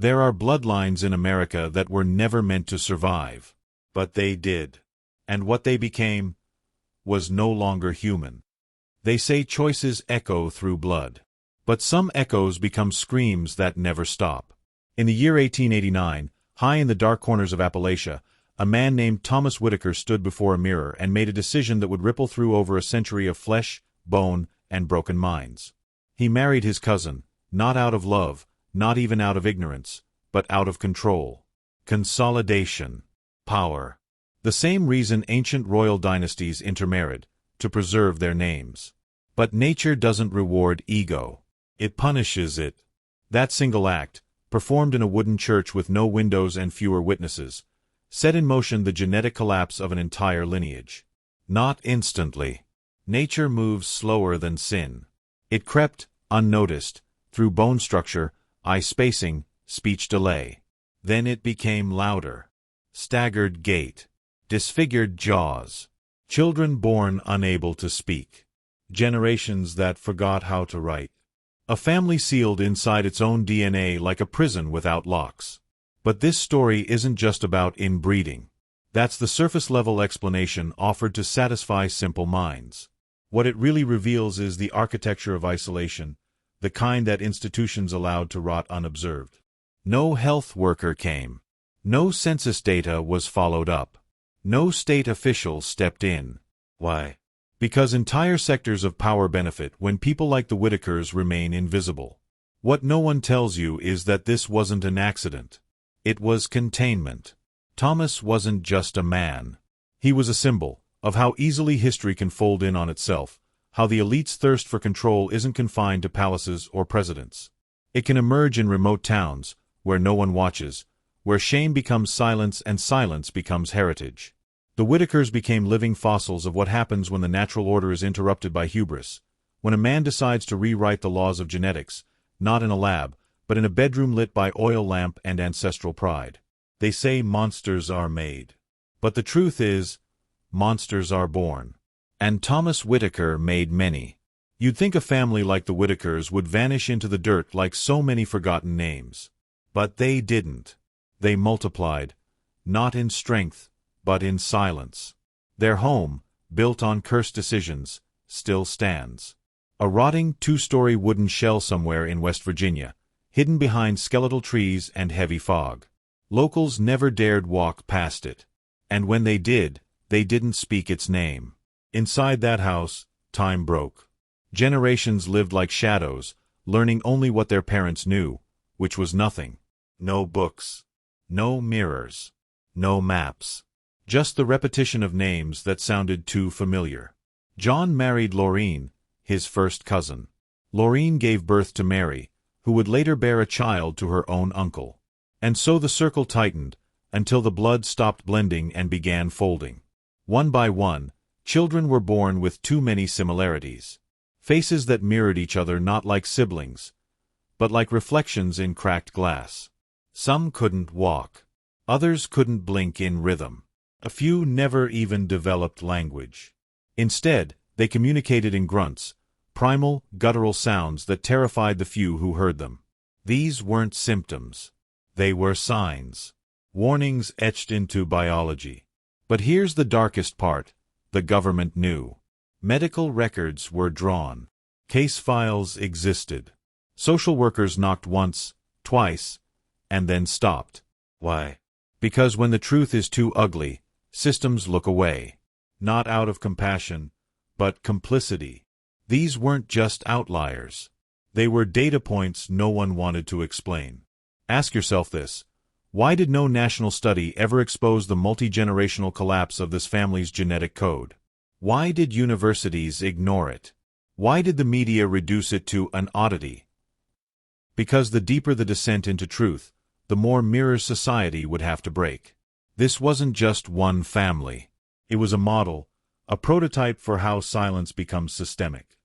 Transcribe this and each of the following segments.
There are bloodlines in America that were never meant to survive. But they did. And what they became was no longer human. They say choices echo through blood. But some echoes become screams that never stop. In the year 1889, high in the dark corners of Appalachia, a man named Thomas Whitaker stood before a mirror and made a decision that would ripple through over a century of flesh, bone, and broken minds. He married his cousin, not out of love, not even out of ignorance, but out of control. Consolidation. Power. The same reason ancient royal dynasties intermarried, to preserve their names. But nature doesn't reward ego. It punishes it. That single act, performed in a wooden church with no windows and fewer witnesses, set in motion the genetic collapse of an entire lineage. Not instantly. Nature moves slower than sin. It crept, unnoticed, through bone structure, eye spacing, speech delay. Then it became louder. Staggered gait. Disfigured jaws. Children born unable to speak. Generations that forgot how to write. A family sealed inside its own DNA like a prison without locks. But this story isn't just about inbreeding. That's the surface-level explanation offered to satisfy simple minds. What it really reveals is the architecture of isolation, the kind that institutions allowed to rot unobserved. No health worker came. No census data was followed up. No state official stepped in. Why? Because entire sectors of power benefit when people like the Whitakers remain invisible. What no one tells you is that this wasn't an accident. It was containment. Thomas wasn't just a man. He was a symbol of how easily history can fold in on itself, how the elite's thirst for control isn't confined to palaces or presidents. It can emerge in remote towns, where no one watches, where shame becomes silence and silence becomes heritage. The Whitakers became living fossils of what happens when the natural order is interrupted by hubris, when a man decides to rewrite the laws of genetics, not in a lab, but in a bedroom lit by oil lamp and ancestral pride. They say monsters are made. But the truth is, monsters are born. And Thomas Whitaker made many. You'd think a family like the Whitakers would vanish into the dirt like so many forgotten names. But they didn't. They multiplied, not in strength, but in silence. Their home, built on cursed decisions, still stands. A rotting two-story wooden shell somewhere in West Virginia, hidden behind skeletal trees and heavy fog. Locals never dared walk past it. And when they did, they didn't speak its name. Inside that house, time broke. Generations lived like shadows, learning only what their parents knew, which was nothing. No books. No mirrors. No maps. Just the repetition of names that sounded too familiar. John married Laureen, his first cousin. Laureen gave birth to Mary, who would later bear a child to her own uncle. And so the circle tightened, until the blood stopped blending and began folding. One by one, children were born with too many similarities. Faces that mirrored each other not like siblings, but like reflections in cracked glass. Some couldn't walk. Others couldn't blink in rhythm. A few never even developed language. Instead, they communicated in grunts, primal, guttural sounds that terrified the few who heard them. These weren't symptoms. They were signs. Warnings etched into biology. But here's the darkest part. The government knew. Medical records were drawn. Case files existed. Social workers knocked once, twice, and then stopped. Why? Because when the truth is too ugly, systems look away. Not out of compassion, but complicity. These weren't just outliers. They were data points no one wanted to explain. Ask yourself this. Why did no national study ever expose the multi-generational collapse of this family's genetic code? Why did universities ignore it? Why did the media reduce it to an oddity? Because the deeper the descent into truth, the more mirrors society would have to break. This wasn't just one family. It was a model, a prototype for how silence becomes systemic.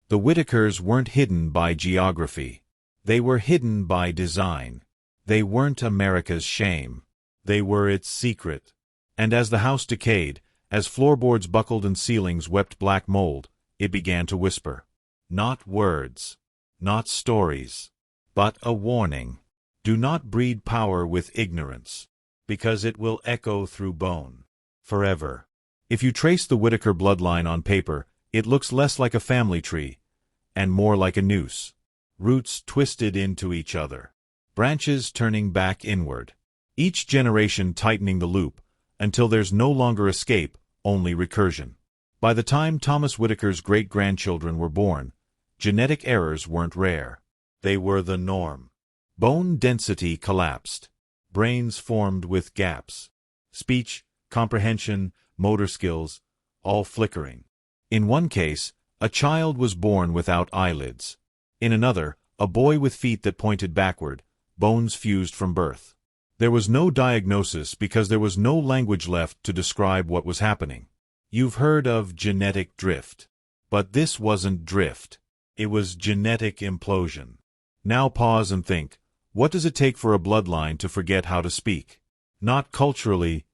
The Whitakers weren't hidden by geography. They were hidden by design. They weren't America's shame. They were its secret. And as the house decayed, as floorboards buckled and ceilings wept black mold, it began to whisper. Not words. Not stories. But a warning. Do not breed power with ignorance, because it will echo through bone forever. If you trace the Whitaker bloodline on paper, it looks less like a family tree, and more like a noose. Roots twisted into each other. Branches turning back inward. Each generation tightening the loop, until there's no longer escape, only recursion. By the time Thomas Whitaker's great-grandchildren were born, genetic errors weren't rare. They were the norm. Bone density collapsed. Brains formed with gaps. Speech, comprehension, motor skills, all flickering. In one case, a child was born without eyelids. In another, a boy with feet that pointed backward, bones fused from birth. There was no diagnosis because there was no language left to describe what was happening. You've heard of genetic drift. But this wasn't drift. It was genetic implosion. Now pause and think, what does it take for a bloodline to forget how to speak? Not culturally,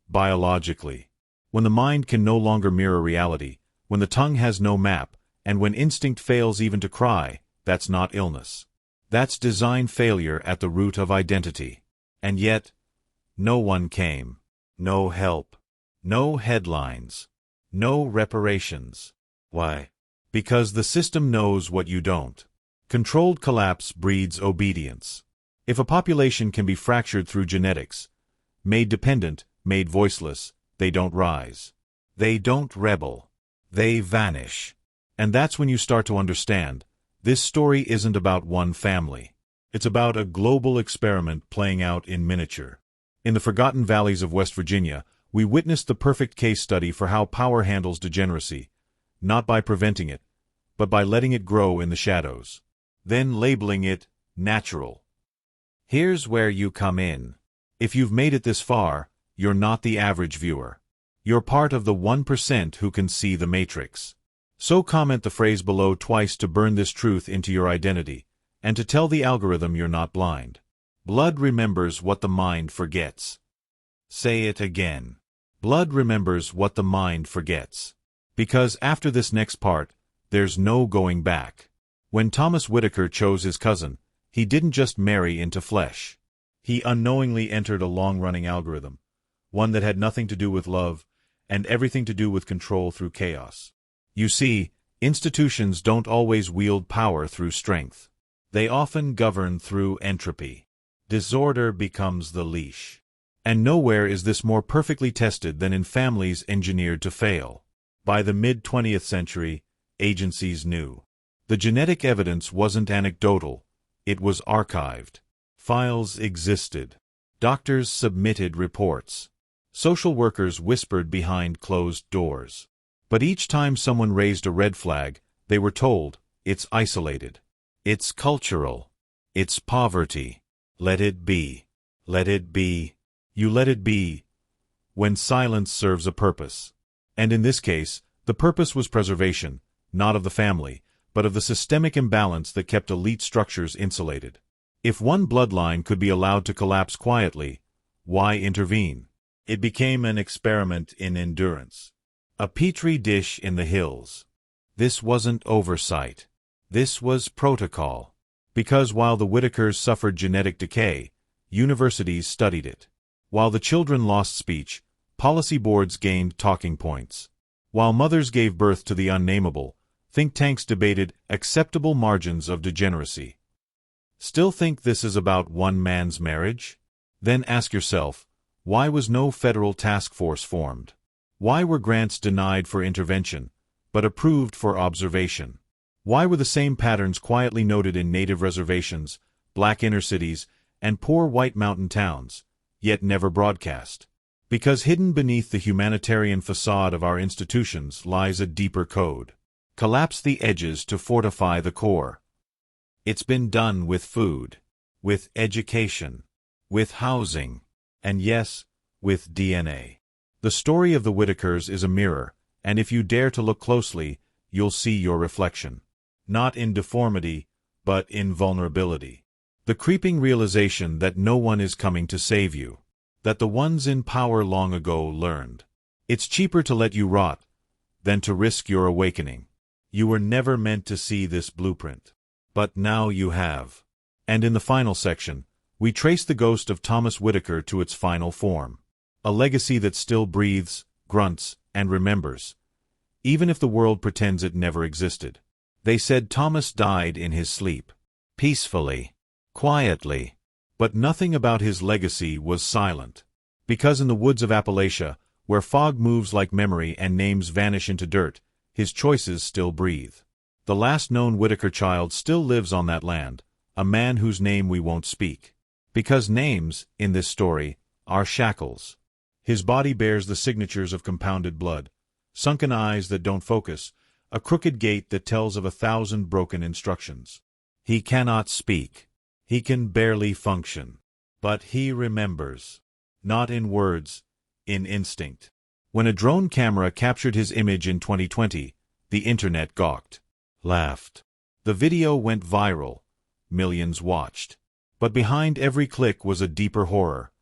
biologically. When the mind can no longer mirror reality, when the tongue has no map, and when instinct fails even to cry, that's not illness. That's design failure at the root of identity. And yet, no one came. No help. No headlines. No reparations. Why? Because the system knows what you don't. Controlled collapse breeds obedience. If a population can be fractured through genetics, made dependent, made voiceless, they don't rise. They don't rebel. They vanish. And that's when you start to understand, this story isn't about one family. It's about a global experiment playing out in miniature. In the forgotten valleys of West Virginia, we witnessed the perfect case study for how power handles degeneracy, not by preventing it, but by letting it grow in the shadows, then labeling it natural. Here's where you come in. If you've made it this far, you're not the average viewer. You're part of the 1% who can see the matrix. So comment the phrase below twice to burn this truth into your identity, and to tell the algorithm you're not blind. Blood remembers what the mind forgets. Say it again. Blood remembers what the mind forgets. Because after this next part, there's no going back. When Thomas Whitaker chose his cousin, he didn't just marry into flesh. He unknowingly entered a long-running algorithm, one that had nothing to do with love, and everything to do with control through chaos. You see, institutions don't always wield power through strength. They often govern through entropy. Disorder becomes the leash. And nowhere is this more perfectly tested than in families engineered to fail. By the mid-20th century, agencies knew. The genetic evidence wasn't anecdotal, it was archived. Files existed. Doctors submitted reports. Social workers whispered behind closed doors. But each time someone raised a red flag, they were told, it's isolated. It's cultural. It's poverty. Let it be. Let it be. You let it be, when silence serves a purpose. And in this case, the purpose was preservation, not of the family, but of the systemic imbalance that kept elite structures insulated. If one bloodline could be allowed to collapse quietly, why intervene? It became an experiment in endurance. A petri dish in the hills. This wasn't oversight. This was protocol. Because while the Whitakers suffered genetic decay, universities studied it. While the children lost speech, policy boards gained talking points. While mothers gave birth to the unnameable, think tanks debated acceptable margins of degeneracy. Still think this is about one man's marriage? Then ask yourself, why was no federal task force formed? Why were grants denied for intervention, but approved for observation? Why were the same patterns quietly noted in native reservations, black inner cities, and poor white mountain towns, yet never broadcast? Because hidden beneath the humanitarian facade of our institutions lies a deeper code. Collapse the edges to fortify the core. It's been done with food, with education, with housing, and yes, with DNA. The story of the Whitakers is a mirror, and if you dare to look closely, you'll see your reflection. Not in deformity, but in vulnerability. The creeping realization that no one is coming to save you. That the ones in power long ago learned. It's cheaper to let you rot than to risk your awakening. You were never meant to see this blueprint. But now you have. And in the final section, We trace the ghost of Thomas Whitaker to its final form. A legacy that still breathes, grunts, and remembers, even if the world pretends it never existed. They said Thomas died in his sleep. Peacefully. Quietly. But nothing about his legacy was silent. Because in the woods of Appalachia, where fog moves like memory and names vanish into dirt, his choices still breathe. The last known Whitaker child still lives on that land, a man whose name we won't speak. Because names, in this story, are shackles. His body bears the signatures of compounded blood, sunken eyes that don't focus, a crooked gait that tells of 1,000 broken instructions. He cannot speak. He can barely function. But he remembers. Not in words, in instinct. When a drone camera captured his image in 2020, the internet gawked, laughed. The video went viral. Millions watched. But behind every click was a deeper horror.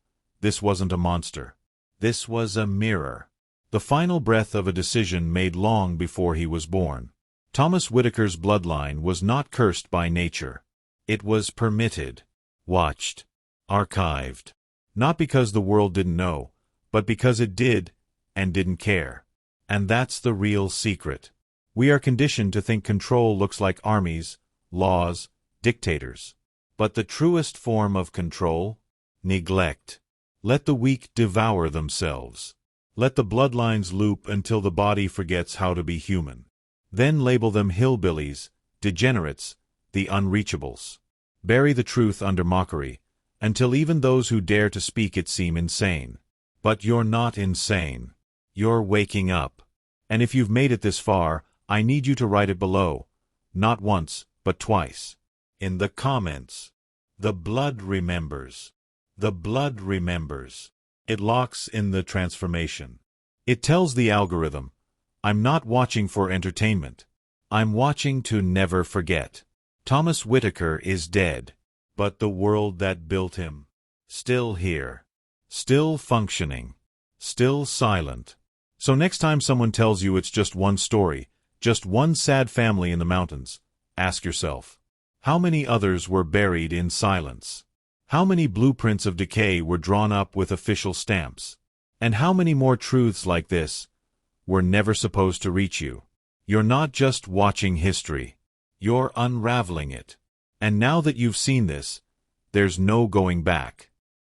This wasn't a monster. This was a mirror. The final breath of a decision made long before he was born. Thomas Whitaker's bloodline was not cursed by nature. It was permitted, watched, archived. Not because the world didn't know, but because it did, and didn't care. And that's the real secret. We are conditioned to think control looks like armies, laws, dictators. But the truest form of control? Neglect. Let the weak devour themselves. Let the bloodlines loop until the body forgets how to be human. Then label them hillbillies, degenerates, the unreachables. Bury the truth under mockery, until even those who dare to speak it seem insane. But you're not insane. You're waking up. And if you've made it this far, I need you to write it below. Not once, but twice. In the comments. The blood remembers. The blood remembers. It locks in the transformation. It tells the algorithm, I'm not watching for entertainment. I'm watching to never forget. Thomas Whitaker is dead. But the world that built him, still here. Still functioning. Still silent. So next time someone tells you it's just one story, just one sad family in the mountains, ask yourself, how many others were buried in silence? How many blueprints of decay were drawn up with official stamps? And how many more truths like this were never supposed to reach you? You're not just watching history. You're unraveling it. And now that you've seen this, there's no going back.